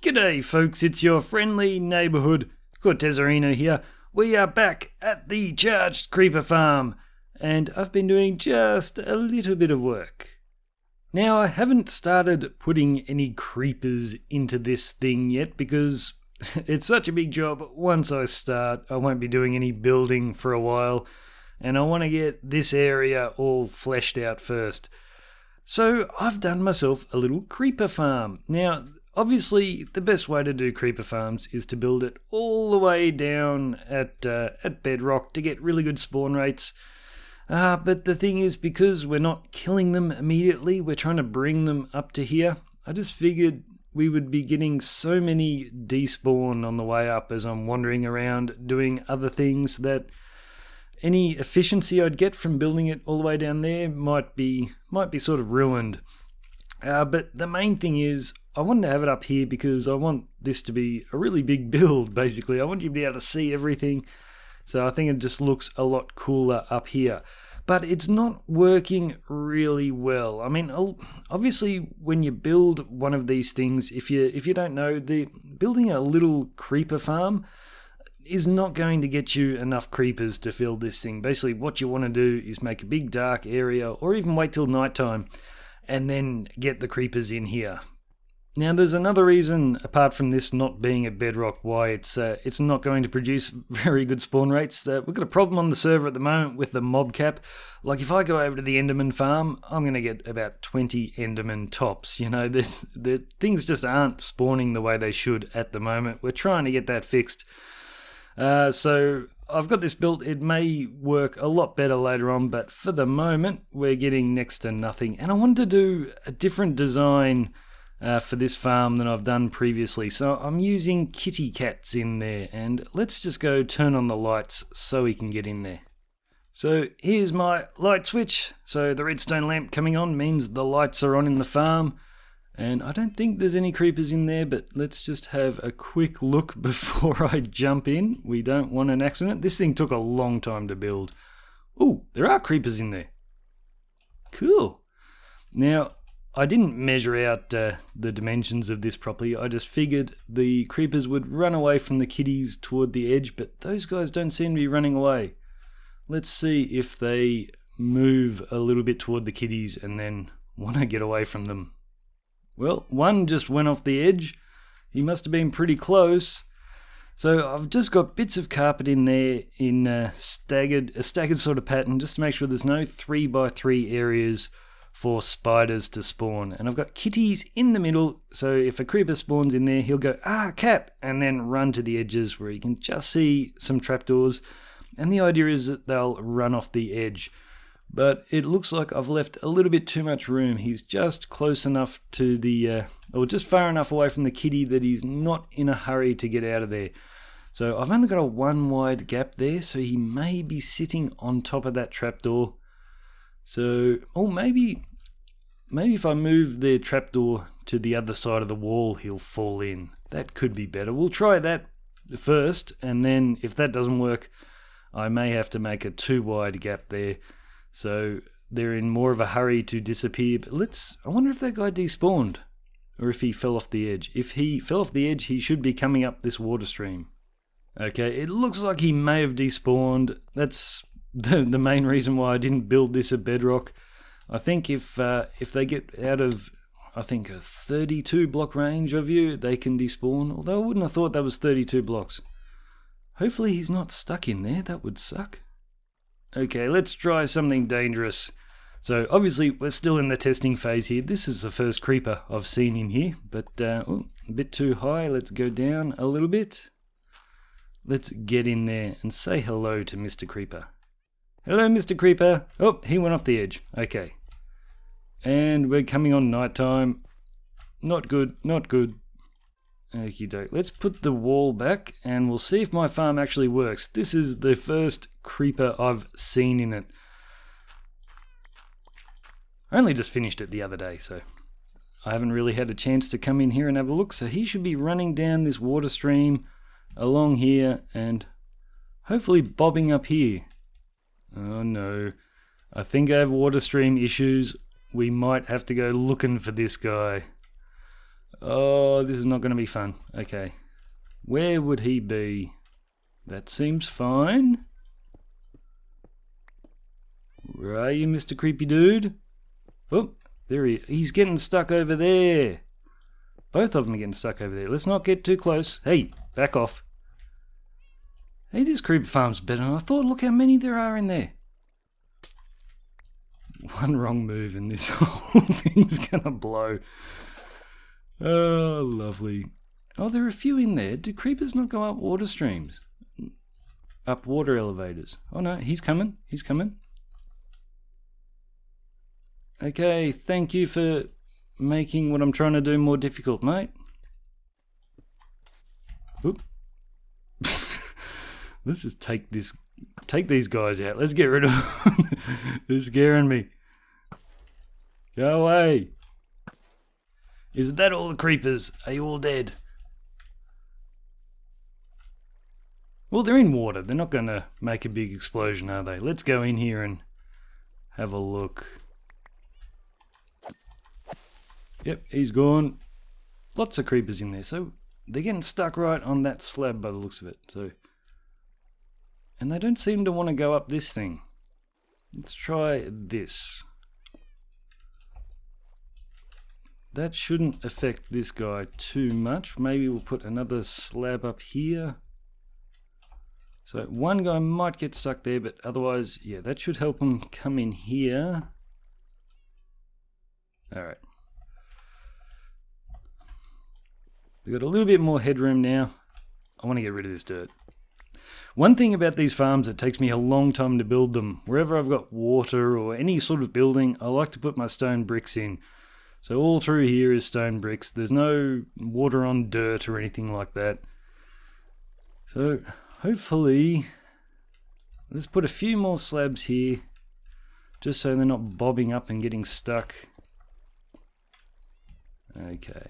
G'day folks, it's your friendly neighbourhood Cortezerino here. We are back at the charged creeper farm, and I've been doing just a little bit of work. Now, I haven't started putting any creepers into this thing yet because it's such a big job. Once I start, I won't be doing any building for a while, and I want to get this area all fleshed out first. So I've done myself a little creeper farm. Now, obviously, the best way to do creeper farms is to build it all the way down at bedrock to get really good spawn rates. But the thing is, because we're not killing them immediately, we're trying to bring them up to here. I just figured we would be getting so many despawn on the way up as I'm wandering around doing other things that any efficiency I'd get from building it all the way down there might be sort of ruined. But the main thing is, I wanted to have it up here because I want this to be a really big build, basically. I want you to be able to see everything. So I think it just looks a lot cooler up here. But it's not working really well. I mean, obviously, when you build one of these things, if you don't know, building a little creeper farm is not going to get you enough creepers to fill this thing. Basically, what you want to do is make a big dark area, or even wait till nighttime, and then get the creepers in here. Now, there's another reason, apart from this not being a bedrock, why it's not going to produce very good spawn rates. We've got a problem on the server at the moment with the mob cap. Like, if I go over to the Enderman farm, I'm going to get about 20 Enderman tops. You know, the things just aren't spawning the way they should at the moment. We're trying to get that fixed. So I've got this built. It may work a lot better later on, but for the moment, we're getting next to nothing. And I wanted to do a different design for this farm than I've done previously. So I'm using kitty cats in there, and let's just go turn on the lights so we can get in there. So here's my light switch. So the redstone lamp coming on means the lights are on in the farm, and I don't think there's any creepers in there, but let's just have a quick look before I jump in. We don't want an accident. This thing took a long time to build. Oh, there are creepers in there. Cool. Now, I didn't measure out the dimensions of this properly. I just figured the creepers would run away from the kitties toward the edge, but those guys don't seem to be running away. Let's see if they move a little bit toward the kitties and then want to get away from them. Well, one just went off the edge. He must have been pretty close. So I've just got bits of carpet in there in a staggered sort of pattern, just to make sure there's no 3x3 areas for spiders to spawn. And I've got kitties in the middle, so if a creeper spawns in there, he'll go, cat, and then run to the edges where you can just see some trapdoors. And the idea is that they'll run off the edge. But it looks like I've left a little bit too much room. He's just close enough to or just far enough away from the kitty that he's not in a hurry to get out of there. So I've only got a one wide gap there, so he may be sitting on top of that trapdoor. So, maybe if I move the trapdoor to the other side of the wall, he'll fall in. That could be better. We'll try that first, and then if that doesn't work, I may have to make a 2 wide gap there. So they're in more of a hurry to disappear. But I wonder if that guy despawned, or if he fell off the edge. If he fell off the edge, he should be coming up this water stream. Okay, it looks like he may have despawned. That's the main reason why I didn't build this at bedrock. I think if they get out of, I think, a 32 block range of you, they can despawn. Although I wouldn't have thought that was 32 blocks. Hopefully he's not stuck in there. That would suck. Okay, let's try something dangerous. So obviously we're still in the testing phase here. This is the first creeper I've seen in here, but a bit too high. Let's go down a little bit. Let's get in there and say hello to Mr. Creeper. Hello, Mr. Creeper. Oh, he went off the edge. Okay. And we're coming on nighttime. Not good, not good. Okie doke. Let's put the wall back and we'll see if my farm actually works. This is the first creeper I've seen in it. I only just finished it the other day, so I haven't really had a chance to come in here and have a look. So he should be running down this water stream along here and hopefully bobbing up here. Oh no. I think I have water stream issues. We might have to go looking for this guy. Oh, this is not going to be fun. Okay. Where would he be? That seems fine. Where are you, Mr. Creepy Dude? Oh, there he's getting stuck over there. Both of them are getting stuck over there. Let's not get too close. Hey, back off. Hey, this creeper farm's better than I thought. Look how many there are in there. One wrong move and this whole thing's gonna blow. Oh, lovely. Oh, there are a few in there. Do creepers not go up water streams? Up water elevators? Oh no, he's coming. He's coming. Okay, thank you for making what I'm trying to do more difficult, mate. Oop. Let's just take these guys out. Let's get rid of them. They're scaring me. Go away. Is that all the creepers? Are you all dead? Well, they're in water. They're not going to make a big explosion, are they? Let's go in here and have a look. Yep, he's gone. Lots of creepers in there. So they're getting stuck right on that slab by the looks of it. And they don't seem to want to go up this thing. Let's try this. That shouldn't affect this guy too much. Maybe we'll put another slab up here. So one guy might get stuck there, but otherwise, yeah, that should help him come in here. Alright. We've got a little bit more headroom now. I want to get rid of this dirt. One thing about these farms, it takes me a long time to build them. Wherever I've got water or any sort of building, I like to put my stone bricks in. So all through here is stone bricks. There's no water on dirt or anything like that. So hopefully, let's put a few more slabs here, just so they're not bobbing up and getting stuck. Okay.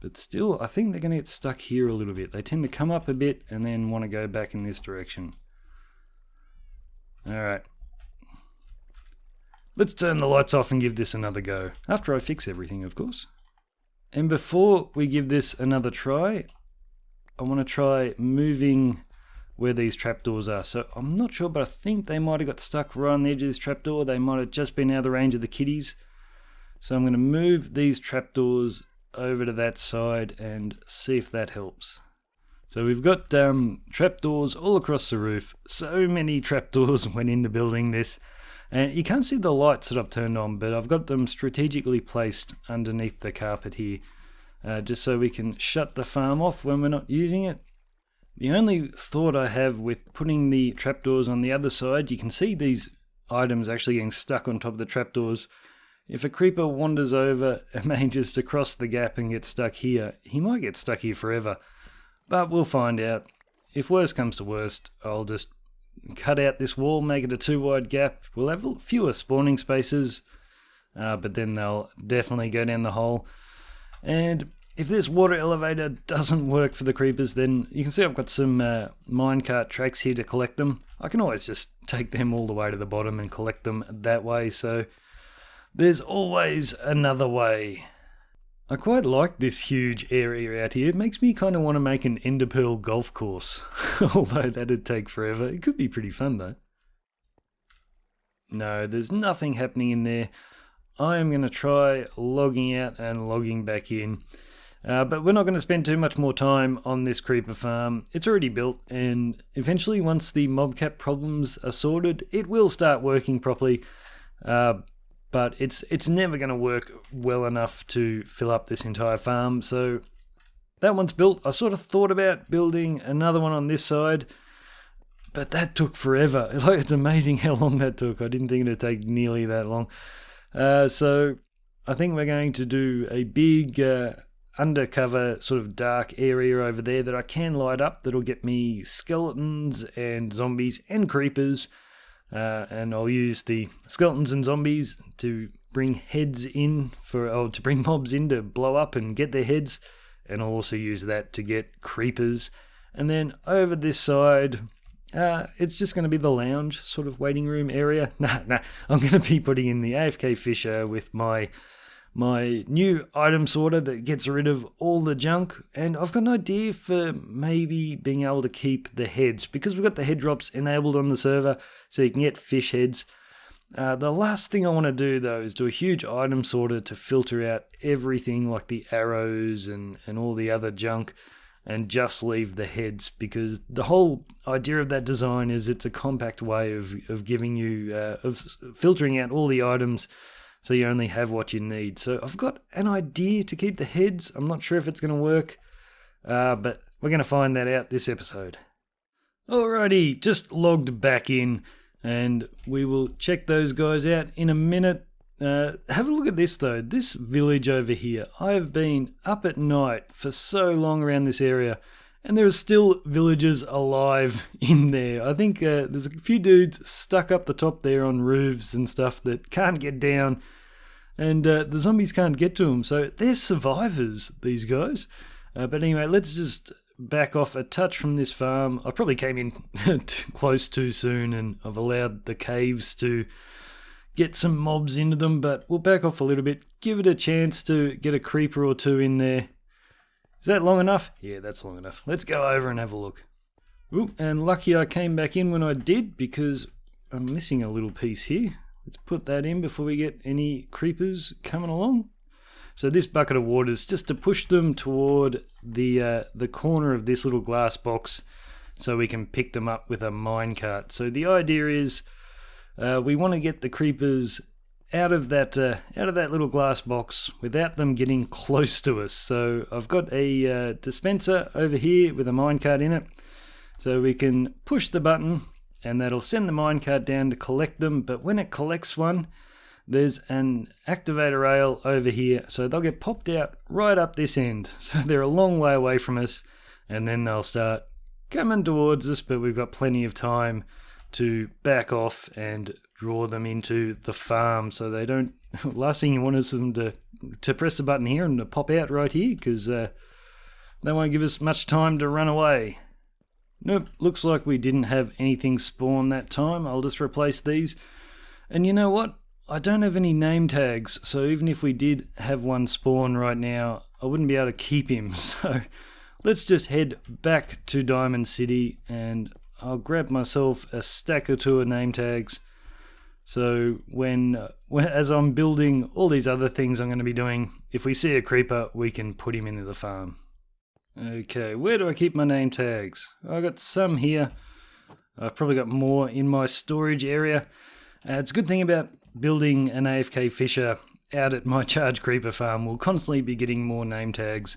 But still, I think they're going to get stuck here a little bit. They tend to come up a bit and then want to go back in this direction. Alright. Let's turn the lights off and give this another go. After I fix everything, of course. And before we give this another try, I want to try moving where these trapdoors are. So I'm not sure, but I think they might have got stuck right on the edge of this trapdoor. They might have just been out of the range of the kitties. So I'm going to move these trapdoors over to that side and see if that helps. So we've got trapdoors all across the roof. So many trapdoors went into building this. And you can't see the lights that I've turned on, but I've got them strategically placed underneath the carpet here, just so we can shut the farm off when we're not using it. The only thought I have with putting the trapdoors on the other side, you can see these items actually getting stuck on top of the trapdoors. If a creeper wanders over and manages to cross the gap and get stuck here, he might get stuck here forever. But we'll find out. If worst comes to worst, I'll just cut out this wall, make it a 2-wide gap. We'll have fewer spawning spaces, but then they'll definitely go down the hole. And if this water elevator doesn't work for the creepers, then you can see I've got some minecart tracks here to collect them. I can always just take them all the way to the bottom and collect them that way, so there's always another way. I quite like this huge area out here. It makes me kind of want to make an Enderpearl golf course. Although that'd take forever. It could be pretty fun though. No, there's nothing happening in there. I am going to try logging out and logging back in. But we're not going to spend too much more time on this creeper farm. It's already built, and eventually once the mobcat problems are sorted, it will start working properly. But it's never going to work well enough to fill up this entire farm. So that one's built. I sort of thought about building another one on this side, but that took forever. Like, it's amazing how long that took. I didn't think it'd take nearly that long. So I think we're going to do a big undercover sort of dark area over there that I can light up. That'll get me skeletons and zombies and creepers. And I'll use the skeletons and zombies to bring heads in to bring mobs in to blow up and get their heads, and I'll also use that to get creepers. And then over this side, it's just going to be the lounge sort of waiting room area. Nah, I'm going to be putting in the AFK Fisher with my my new item sorter that gets rid of all the junk, and I've got an idea for maybe being able to keep the heads, because we've got the head drops enabled on the server so you can get fish heads. The last thing I want to do though is do a huge item sorter to filter out everything like the arrows and all the other junk, and just leave the heads, because the whole idea of that design is it's a compact way of giving you of filtering out all the items so you only have what you need. So I've got an idea to keep the heads. I'm not sure if it's going to work, but we're going to find that out this episode. Alrighty, just logged back in, and we will check those guys out in a minute. Have a look at this though, this village over here. I have been up at night for so long around this area, and there are still villagers alive in there. I think there's a few dudes stuck up the top there on roofs and stuff that can't get down, and the zombies can't get to them. So they're survivors, these guys. But anyway, let's just back off a touch from this farm. I probably came in close too soon, and I've allowed the caves to get some mobs into them, but we'll back off a little bit, give it a chance to get a creeper or two in there. Is that long enough? Yeah, that's long enough. Let's go over and have a look. Ooh, and lucky I came back in when I did, because I'm missing a little piece here. Let's put that in before we get any creepers coming along. So this bucket of water is just to push them toward the corner of this little glass box so we can pick them up with a minecart. So the idea is we want to get the creepers out of that little glass box without them getting close to us. So I've got a dispenser over here with a minecart in it, so we can push the button and that'll send the minecart down to collect them. But when it collects one, there's an activator rail over here, so they'll get popped out right up this end. So they're a long way away from us, and then they'll start coming towards us, but we've got plenty of time to back off and draw them into the farm so they don't... Last thing you want is them to press the button here and to pop out right here, because they won't give us much time to run away. Nope, looks like we didn't have anything spawn that time. I'll just replace these. And you know what? I don't have any name tags, so even if we did have one spawn right now, I wouldn't be able to keep him. So let's just head back to Diamond City, and I'll grab myself a stack or two of name tags. So when as I'm building all these other things I'm going to be doing, if we see a creeper, we can put him into the farm. Okay, where do I keep my name tags? I got some here. I've probably got more in my storage area. It's a good thing about building an AFK fisher out at my charge creeper farm. We'll constantly be getting more name tags.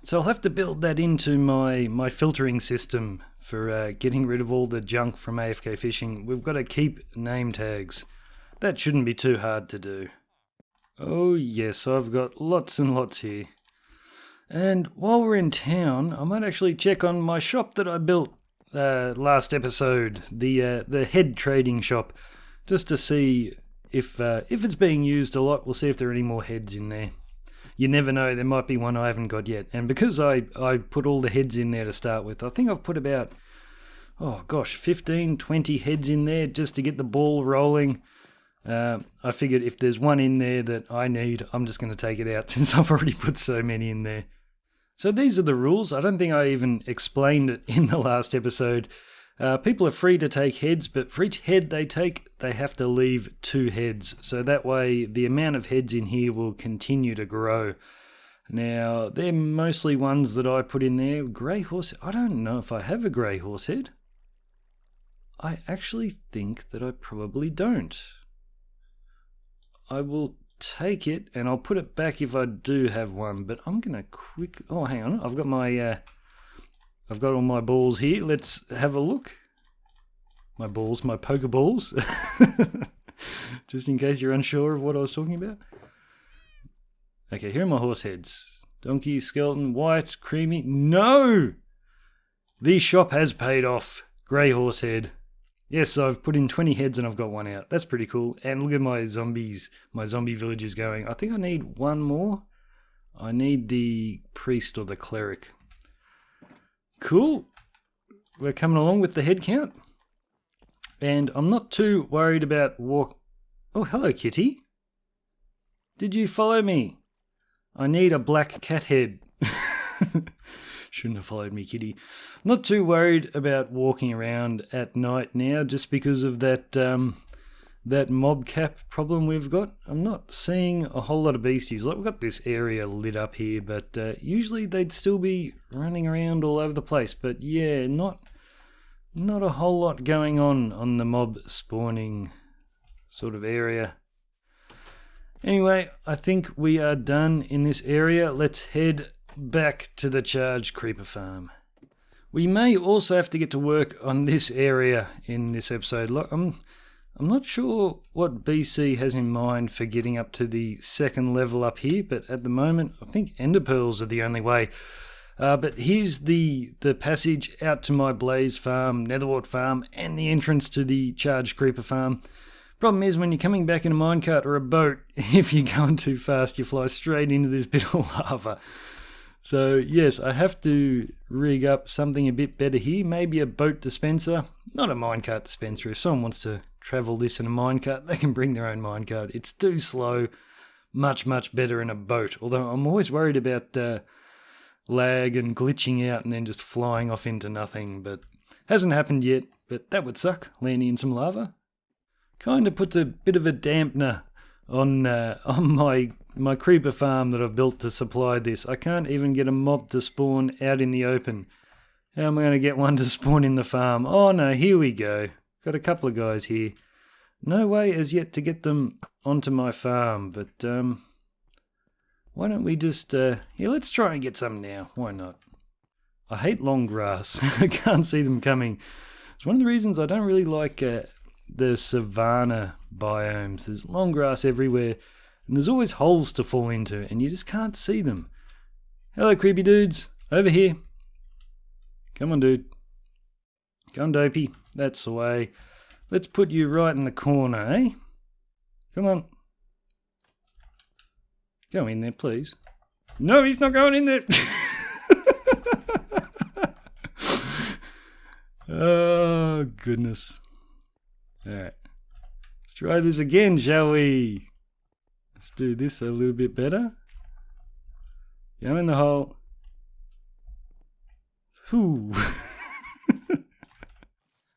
So I'll have to build that into my filtering system for getting rid of all the junk from AFK fishing. We've got to keep name tags. That shouldn't be too hard to do. Oh yes, I've got lots and lots here. And while we're in town, I might actually check on my shop that I built last episode, the head trading shop, just to see if it's being used a lot. We'll see if there are any more heads in there. You never know, there might be one I haven't got yet. And because I put all the heads in there to start with, I think I've put about, 15, 20 heads in there just to get the ball rolling. I figured if there's one in there that I need, I'm just going to take it out since I've already put so many in there. So these are the rules. I don't think I even explained it in the last episode. People are free to take heads, but for each head they take, they have to leave 2 heads. So that way the amount of heads in here will continue to grow. Now, they're mostly ones that I put in there. Grey horse, I don't know if I have a grey horse head. I actually think that I probably don't. I will take it and I'll put it back if I do have one, but I'm going to oh, hang on. I've got all my balls here. Let's have a look. My balls, my poker balls. Just in case you're unsure of what I was talking about. Okay, here are my horse heads. Donkey, skeleton, white, creamy. No! The shop has paid off. Grey horse head. Yes, I've put in 20 heads and I've got one out. That's pretty cool. And look at my zombies, my zombie villagers going. I think I need one more. I need the priest or the cleric. Cool. We're coming along with the head count. And I'm not too worried about Oh, hello, kitty. Did you follow me? I need a black cat head. Shouldn't have followed me, kitty. Not too worried about walking around at night now, just because of that that mob cap problem we've got. I'm not seeing a whole lot of beasties. Like, we've got this area lit up here, but usually they'd still be running around all over the place. But yeah, not a whole lot going on the mob spawning sort of area. Anyway, I think we are done in this area. Let's head back to the charged creeper farm. We may also have to get to work on this area in this episode. Look, I'm not sure what BC has in mind for getting up to the second level up here, but at the moment I think ender pearls are the only way. But here's the passage out to my blazed farm, netherwart farm, and the entrance to the charged creeper farm. Problem is, when you're coming back in a minecart or a boat, if you're going too fast, you fly straight into this bit of lava. So yes, I have to rig up something a bit better here. Maybe a boat dispenser, not a minecart dispenser. If someone wants to travel this in a minecart, they can bring their own minecart. It's too slow. Much better in a boat. Although I'm always worried about lag and glitching out and then just flying off into nothing. But hasn't happened yet. But that would suck, landing in some lava. Kind of puts a bit of a dampener on my creeper farm that I've built to supply this. I can't even get a mob to spawn out in the open. How am I going to get one to spawn in the farm? Oh no, here we go. Got a couple of guys here. No way as yet to get them onto my farm, but why don't we just... yeah, let's try and get some now. Why not? I hate long grass. I can't see them coming. It's one of the reasons I don't really like... the savanna biomes. There's long grass everywhere and there's always holes to fall into and you just can't see them. Hello creepy dudes, over here. Come on dude. Come on dopey, that's the way. Let's put you right in the corner, eh? Come on. Go in there please. No, he's not going in there. Oh goodness. Alright, let's try this again, shall we? Let's do this a little bit better. Go in the hole. Whew.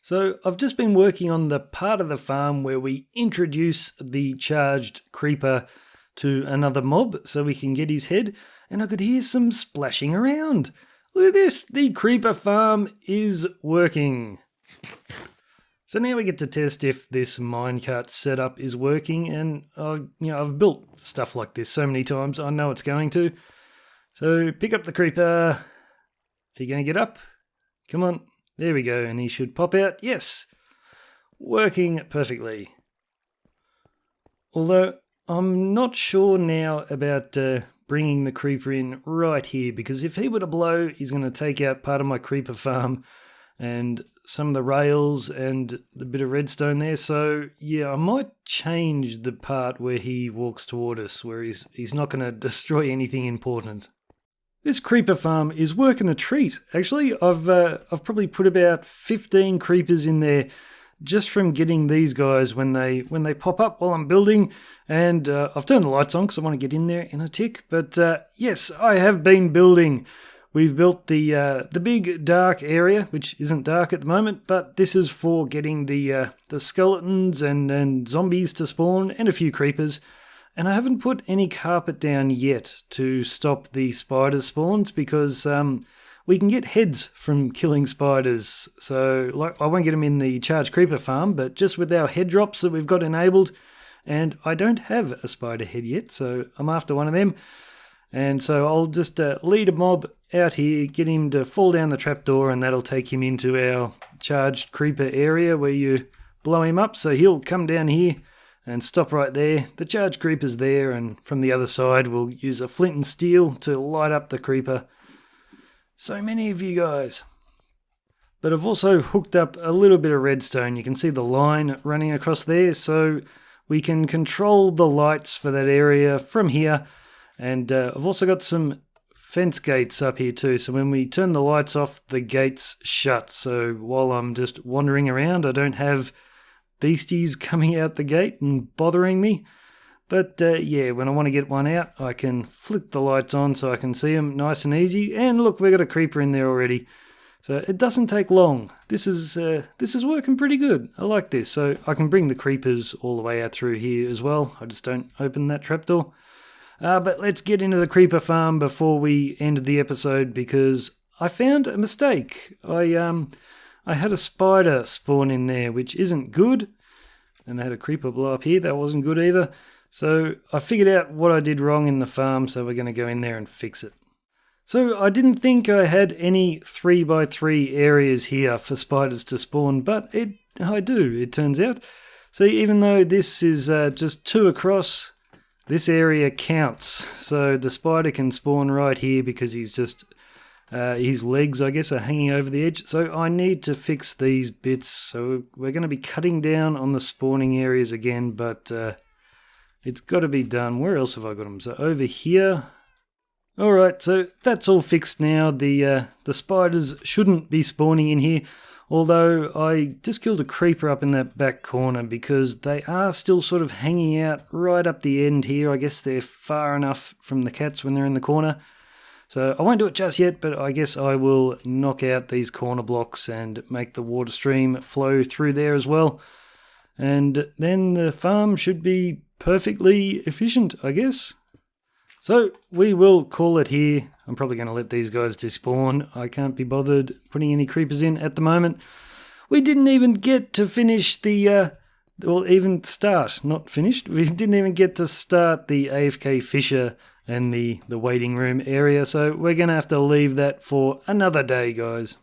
So, I've just been working on the part of the farm where we introduce the charged creeper to another mob so we can get his head, and I could hear some splashing around. Look at this, the creeper farm is working. So now we get to test if this minecart setup is working, and I've built stuff like this so many times, I know it's going to. So pick up the creeper. Are you going to get up? Come on. There we go, and he should pop out. Yes! Working perfectly. Although I'm not sure now about bringing the creeper in right here, because if he were to blow, he's going to take out part of my creeper farm and some of the rails and the bit of redstone there. So yeah, I might change the part where he walks toward us, where he's not going to destroy anything important. This creeper farm is working a treat. Actually, I've probably put about 15 creepers in there just from getting these guys when they pop up while I'm building. And I've turned the lights on because I want to get in there in a tick. But yes, I have been building. We've built the big dark area, which isn't dark at the moment, but this is for getting the skeletons and zombies to spawn and a few creepers. And I haven't put any carpet down yet to stop the spider spawns because we can get heads from killing spiders. So like, I won't get them in the charged creeper farm, but just with our head drops that we've got enabled, and I don't have a spider head yet, so I'm after one of them. And so I'll just lead a mob out here, get him to fall down the trapdoor, and that'll take him into our charged creeper area where you blow him up. So he'll come down here and stop right there. The charged creeper's there, and from the other side we'll use a flint and steel to light up the creeper. So many of you guys. But I've also hooked up a little bit of redstone. You can see the line running across there, so we can control the lights for that area from here. And I've also got some fence gates up here too, so when we turn the lights off, the gates shut. So while I'm just wandering around, I don't have beasties coming out the gate and bothering me. But yeah, when I want to get one out, I can flick the lights on so I can see them nice and easy. And look, we've got a creeper in there already. So it doesn't take long. This is working pretty good. I like this. So I can bring the creepers all the way out through here as well. I just don't open that trapdoor. But let's get into the creeper farm before we end the episode, because I found a mistake. I had a spider spawn in there, which isn't good. And I had a creeper blow up here. That wasn't good either. So I figured out what I did wrong in the farm, so we're going to go in there and fix it. So I didn't think I had any 3x3 areas here for spiders to spawn, but I do, it turns out. So even though this is just 2 across, this area counts. So the spider can spawn right here because he's just, his legs, I guess, are hanging over the edge. So I need to fix these bits. So we're going to be cutting down on the spawning areas again, but it's got to be done. Where else have I got them? So over here. Alright, so that's all fixed now. The spiders shouldn't be spawning in here, although I just killed a creeper up in that back corner because they are still sort of hanging out right up the end here. I guess they're far enough from the cats when they're in the corner. So I won't do it just yet, but I guess I will knock out these corner blocks and make the water stream flow through there as well. And then the farm should be perfectly efficient, I guess. So we will call it here. I'm probably going to let these guys despawn. I can't be bothered putting any creepers in at the moment. We didn't even get to finish the, even start, not finished. We didn't even get to start the AFK Fisher and the waiting room area. So we're going to have to leave that for another day, guys.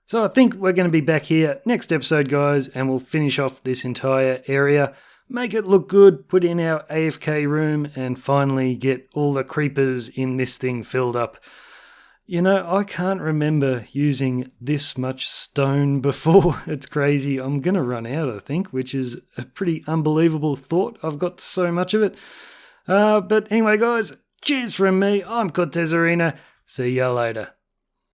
So I think we're going to be back here next episode, guys, and we'll finish off this entire area. Make it look good, put in our AFK room, and finally get all the creepers in this thing filled up. You know, I can't remember using this much stone before. It's crazy. I'm going to run out, I think, which is a pretty unbelievable thought. I've got so much of it. But anyway, guys, cheers from me. I'm Cortezerino. See ya later.